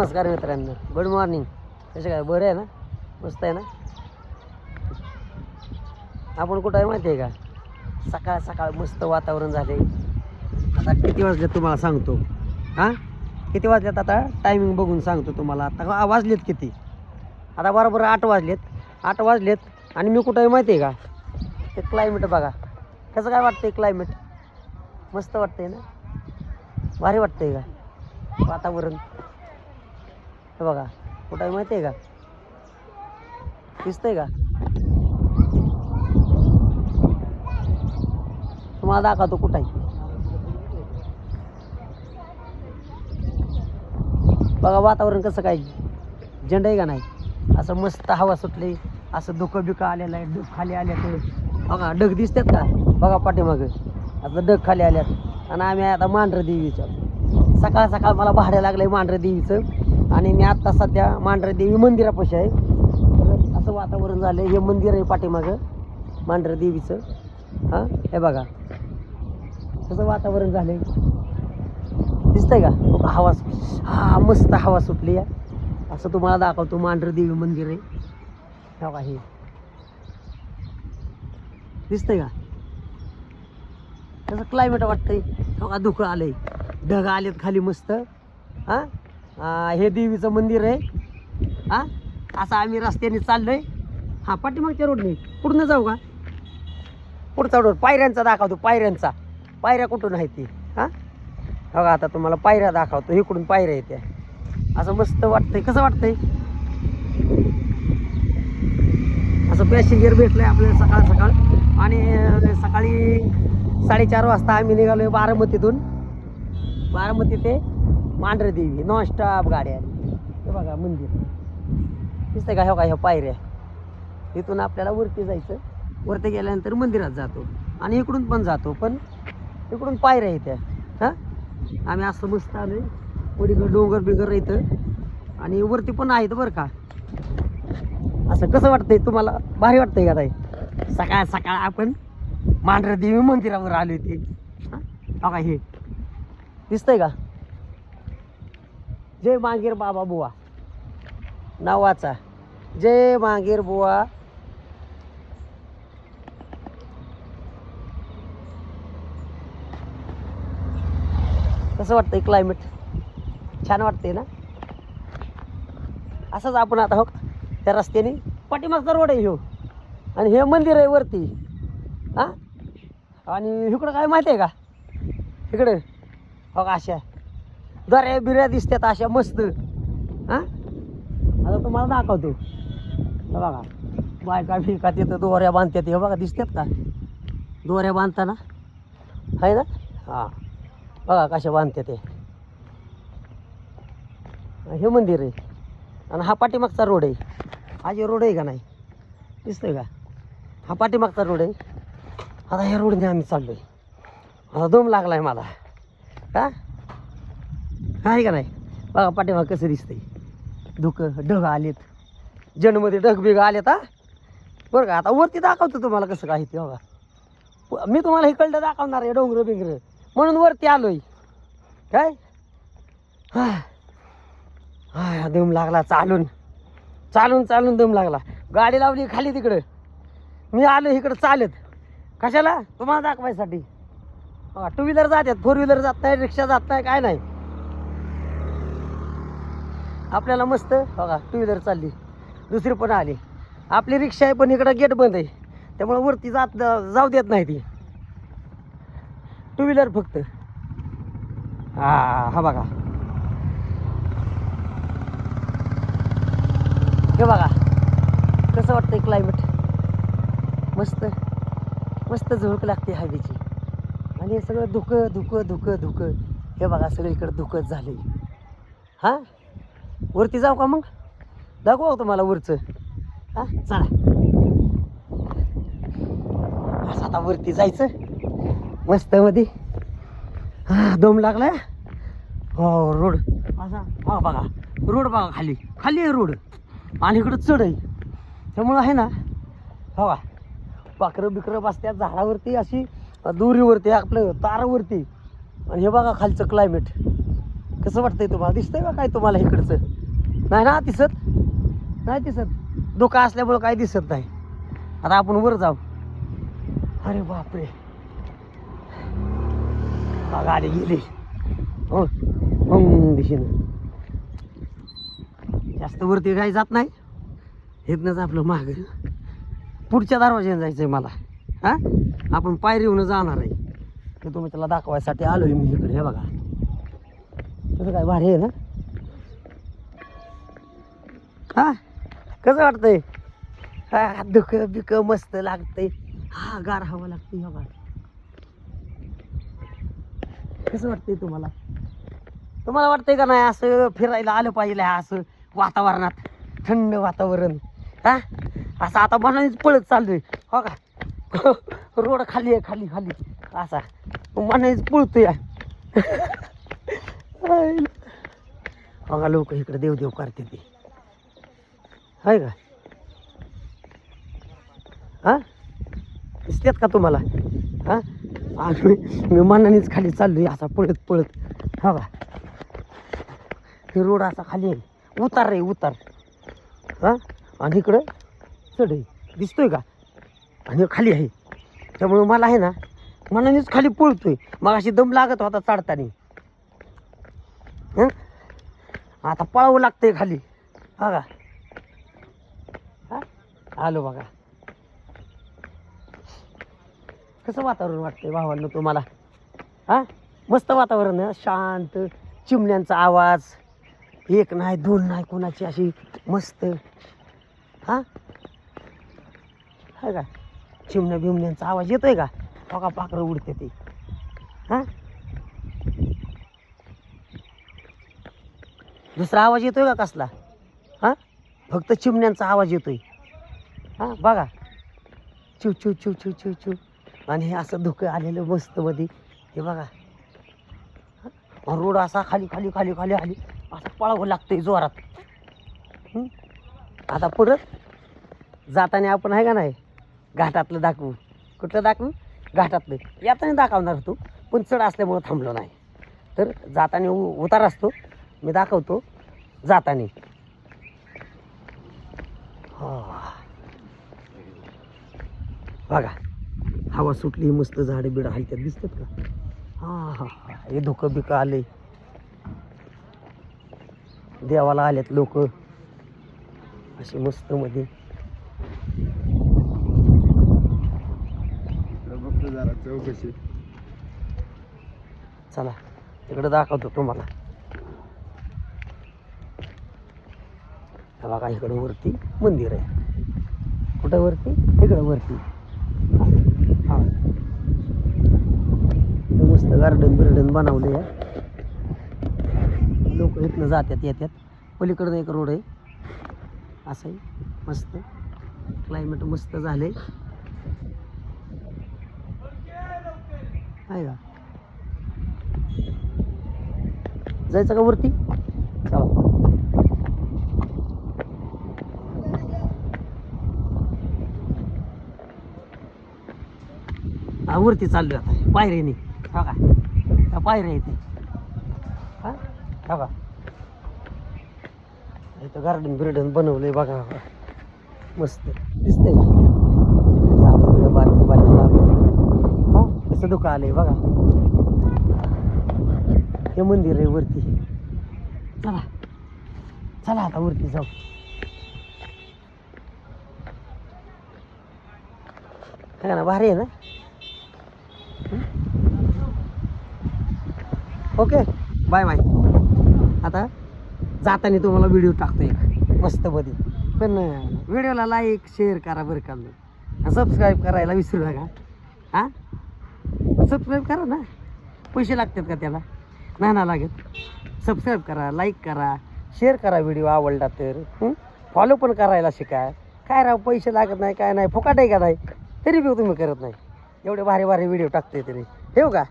नमस्कार मित्रांनो, good morning. कसे काय, बरं आहे ना? मस्त आहे ना? आपण कुठं आहे माहिती आहे का? सकाळ सकाळ मस्त वातावरण झाले. आता किती वाजले तुम्हाला सांगतो. हां, किती वाजलेत आता टायमिंग बघून सांगतो तुम्हाला. आता वाजलेत किती? आता बरोबर 8 वाजलेत. 8 वाजलेत आणि मी कुठं आहे माहिती आहे का? ते क्लायमेट बघा कसं काय वाटतंय. क्लायमेट मस्त वाटतंय ना? भारी वाटतंय का वातावरण? हे बघा कुठं आहे माहिती आहे का? दिसतंय का तुम्हाला? दाखवतो कुठं आहे बघा. वातावरण कसं काय झेंडा आहे का नाही? असं मस्त हवा सुटली. असं धुकं बिकं आलेलं आहे. डग खाली आले ते बघा. डग दिसतात का बघा पाठीमागं? आता डग खाली आल्यात. आणि आम्ही आता मांढर देवीच्या सकाळ सकाळ मला भाड्या लागलं आहे मांढर देवीचं. आणि मी आत्ता सध्या मांढर देवी मंदिरापाशी आहे. तर असं वातावरण झालं. हे मंदिर आहे पाठीमागं मांढर देवीचं. हां, हे बघा कसं वातावरण झालं आहे. दिसतंय का हवा? हा, मस्त हवा सुटली आहे. असं तुम्हाला दाखवतो. मांढर देवी मंदिर आहे बघा. हे दिसतंय का कसं क्लायमेट वाटतंय? बघा धुकं आलंय, ढग आलेत खाली मस्त. हां, हे देवीचं मंदिर आहे. हां, असं आम्ही रस्त्याने चाललोय. हां, पाठीमागच्या रोडने कुठनं जाऊ का? पुढचा रोड पायऱ्यांचा दाखवतो. पायऱ्यांचा पायऱ्या कुठून आहे ती? हां बघा, आता तुम्हाला पायऱ्या दाखवतो. इकडून पायऱ्या येत्या. असं मस्त वाटतंय. कसं वाटतंय? असं पॅसेंजर भेटलंय आपल्याला सकाळ सकाळ. आणि सकाळी 4:30 वाजता आम्ही निघालोय बारामतीतून. बारामती ते मांढर देवी नॉनस्टॉप गाड्या. हे बघा मंदिर दिसतंय का? हे बघा ह्या पायऱ्या. इथून आपल्याला वरती जायचं. वरती गेल्यानंतर मंदिरात जातो आणि इकडून पण जातो. पण इकडून पायऱ्या येत्या. हां, आम्ही असं मस्त आलोय. पलीकडं डोंगर बिगर इथं आणि वरती पण आहेत बरं का. असं कसं वाटतंय तुम्हाला? भारी वाटतंय का ताई? सकाळ सकाळ आपण मांढर देवी मंदिरावर आलो ते. बघा हे दिसतंय का? जय मांगीर बाबा बुवा नावाचा. जय मांगीर बुवा. कसं वाटतंय क्लायमेट? छान वाटतंय ना? असंच आपण आता हो त्या रस्त्याने पाठीमागचा रोड आहे ह्यो आणि हे मंदिर आहे वरती. हां, आणि इकडं काय माहिती आहे का? इकडं हो का अशा दऱ्या बिऱ्या दिसतात अशा मस्त. हां, आता तुम्हाला दाखवतो. हे बघा बायका बिका तिथं दोऱ्या बांधतात. हे बघा दिसतात का दोऱ्या बांधताना? आहे ना? हां, बघा कशा बांधतात ते. हे मंदिर आहे आणि हा पाठीमागचा रोड आहे. हा जे रोड आहे का नाही दिसतोय का? हा पाठीमागचा रोड आहे. आता ह्या रोडने आम्ही चाललोय. आता दम लागलाय मला. का आहे का नाही? बघा पाठीमाग कसं दिसतंय. धुकं ढग आलेत. जनमध्ये ढग बिग आलेत. हा बरं का? आता वरती दाखवतो तुम्हाला कसं काय ते. बघा मी तुम्हाला इकडलं दाखवणार आहे डोंगर बिंगर म्हणून वरती आलोय. काय हा दम लागला. चालून चालून चालून दम लागला. गाडी लावली खाली तिकडं. मी आलो इकडं चालत. कशाला? तुम्हाला दाखवायसाठी. हा, 2 व्हीलर जातात, 4 व्हीलर जात नाही, रिक्षा जात नाही, काय नाही. आपल्याला मस्त बघा 2 व्हीलर चालली. दुसरी पण आली. आपली रिक्षा आहे पण इकडं गेट बंद आहे. त्यामुळे वरती जाऊ देत नाही ती. 2 व्हीलर फक्त. हा बघा हे बघा कसं वाटतंय क्लायमेट? मस्त मस्त झुळूक लागते हवेची. आणि हे सगळं धुकं धुकं धुकं धुकं. हे बघा सगळीकडं धुकंच झालं. हां, वरती जाऊ का मग? दाखवा तुम्हाला वरचं. हां चला. असं आता वरती जायचं मस्त मध्ये. हां, दम लागलाय. हो रोड असा. हा बघा रोड बघा खाली खाली आहे रोड आणि इकडं चढ आहे. त्यामुळं आहे ना हवा पाखरं बिकरं बसत्यात झाडावरती अशी दोरीवरती आपलं तारावरती. आणि हे बघा खालचं क्लायमेट कसं कसं वाटतंय तुम्हाला? दिसतंय का काय तुम्हाला इकडचं? नाही ना दिसत? नाही दिसत. धोका असल्यामुळं काही दिसत नाही. आता आपण वर जाऊ. अरे बापरे, गाडी गेली हो दिशेनं. जास्त वरती काही जात नाही. इथनंच आपलं माग पुढच्या दरवाज्याने जायचंय मला. हा आपण पायरीहून जाणार आहे. ते तुम्ही त्याला दाखवायसाठी आलोय मी इकडे. हे बघा कसं काय भारी आहे ना. हा कसं वाटतंय? हा दुख बिक मस्त लागतंय. हा गार हवा लागते. हे बघा कसं वाटतंय तुम्हाला? तुम्हाला वाटतंय का नाही असं फिरायला आलं पाहिजे असं वातावरणात, थंड वातावरण? हा असं आता मनानेच पळत चाललोय हो का. रोड खाली आहे, खाली खाली असा मनानेच पळतोय. बघा लोक इकडे देवदेव करते ते आहे का? हा दिसतात का तुम्हाला? हा मी मनानेच खाली चाललोय असा पळत पळत. हो का हे रोड असा खाली आहे, उतार रे उतार. हा आणि इकडं चढ आहे, दिसतोय का? आणि खाली आहे. त्यामुळे मला आहे ना मनानेच खाली पळतोय. मग अशी दम लागत होता चढताना. आता पळावं लागतंय खाली. हा का हा आलो बघा. कसं वातावरण वाटतंय भावांनो तुम्हाला? हा मस्त वातावरण आहे, शांत. चिमण्यांचा आवाज एक नाही दोन नाही कोणाची अशी मस्त. हा आहे का? चिमण्या बिमण्यांचा आवाज येतोय का? बघा पाखरं उडते ते. हा दुसरा आवाज येतोय का कसला? हा फक्त चिमण्यांचा आवाज येतोय. हा बघा चिव चिव चिव चिव चिव चिव. आणि हे असं धुकं आलेलं मस्त मध्ये. हे बघा रोड असा खाली खाली खाली खाली खाली असं पळावं लागतंय जोरात. आता परत जाताना आपण आहे का नाही घाटातलं दाखवू. कुठलं दाखवू? घाटातलं. याताने दाखवणार होतो पण चढ असल्यामुळं थांबलो नाही. तर जाताना उतार असतो मी दाखवतो जाताना. बघा हवा सुटली, मस्त झाडे बिडं हलक्यात दिसतात का? हा हा हा हे धुकं बिकं आले. देवाला आलेत लोक अशी मस्त मध्ये. चौकशी चला तिकडे दाखवतो तुम्हाला. बघा इकडं वरती मंदिर आहे. कुठं वरती? इकडं वरती. हा मस्त गार्डन बिर्डन बनवले आहे. लोक इथनं जातात येतात. पलीकडं एक रोड आहे असं मस्त. क्लायमेट मस्त झाले आहे का? जायचं का वरती? चला हा वरती चाललोय आता पायऱ्याने. हा का त्या पायऱ्या इथे. हा हा का इथं गार्डन बिर्डन बनवलंय बघा. मस्त दिसतंय. बारकी बारकी हा कसं धुकं आलंय बघा. हे मंदिर आहे वरती. चला चला आता वरती जाऊ. है ना भारी आहे ना. Okay bye bye. आता जाताना तुम्हाला व्हिडिओ टाकतो एक मस्त मध्ये. पण व्हिडिओला लाईक शेअर करा बरं का. सबस्क्राईब करायला विसरू नका. हां सबस्क्राईब करा ना. पैसे लागतात का त्याला? नाही ना लागत. सबस्क्राईब करा, लाईक करा, शेअर करा व्हिडिओ आवडला तर. फॉलो पण करायला शिका. काय राव पैसे लागत नाही काय नाही फुकाट आहे का नाही तरी बी तुम्ही करत नाही. एवढे भारी भारी व्हिडिओ टाकते तरी. ठेवू का?